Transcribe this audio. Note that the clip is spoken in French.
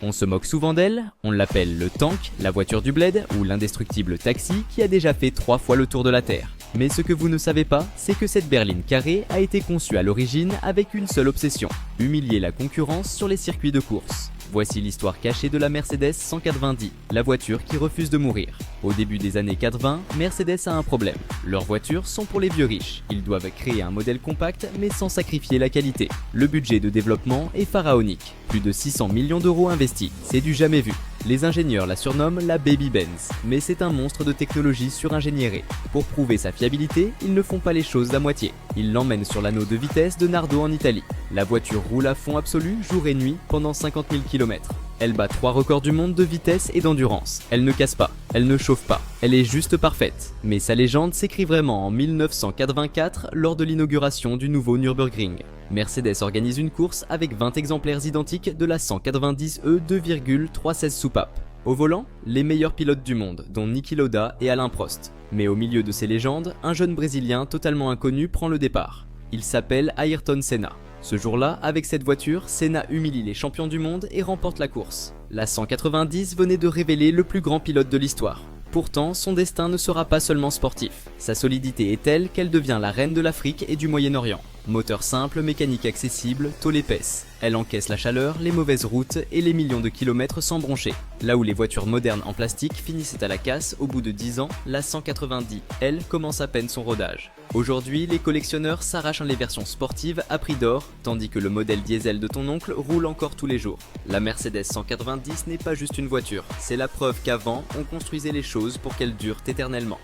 On se moque souvent d'elle, on l'appelle le tank, la voiture du bled ou l'indestructible taxi qui a déjà fait 3 fois le tour de la Terre. Mais ce que vous ne savez pas, c'est que cette berline carrée a été conçue à l'origine avec une seule obsession, humilier la concurrence sur les circuits de course. Voici l'histoire cachée de la Mercedes 190, la voiture qui refuse de mourir. Au début des années 80, Mercedes a un problème. Leurs voitures sont pour les vieux riches. Ils doivent créer un modèle compact mais sans sacrifier la qualité. Le budget de développement est pharaonique. Plus de 600 millions d'euros investis. C'est du jamais vu. Les ingénieurs la surnomment la Baby Benz, mais c'est un monstre de technologie suringénierée. Pour prouver sa fiabilité, ils ne font pas les choses à moitié. Ils l'emmènent sur l'anneau de vitesse de Nardo en Italie. La voiture roule à fond absolu, jour et nuit, pendant 50 000 km. Elle bat 3 records du monde de vitesse et d'endurance. Elle ne casse pas, elle ne chauffe pas, elle est juste parfaite. Mais sa légende s'écrit vraiment en 1984 lors de l'inauguration du nouveau Nürburgring. Mercedes organise une course avec 20 exemplaires identiques de la 190E 2,316 soupapes. Au volant, les meilleurs pilotes du monde, dont Niki Lauda et Alain Prost. Mais au milieu de ces légendes, un jeune Brésilien totalement inconnu prend le départ. Il s'appelle Ayrton Senna. Ce jour-là, avec cette voiture, Senna humilie les champions du monde et remporte la course. La 190 venait de révéler le plus grand pilote de l'histoire. Pourtant, son destin ne sera pas seulement sportif. Sa solidité est telle qu'elle devient la reine de l'Afrique et du Moyen-Orient. Moteur simple, mécanique accessible, tôle épaisse. Elle encaisse la chaleur, les mauvaises routes et les millions de kilomètres sans broncher. Là où les voitures modernes en plastique finissaient à la casse au bout de 10 ans, la 190, elle, commence à peine son rodage. Aujourd'hui, les collectionneurs s'arrachent les versions sportives à prix d'or, tandis que le modèle diesel de ton oncle roule encore tous les jours. La Mercedes 190 n'est pas juste une voiture, c'est la preuve qu'avant, on construisait les choses pour qu'elles durent éternellement.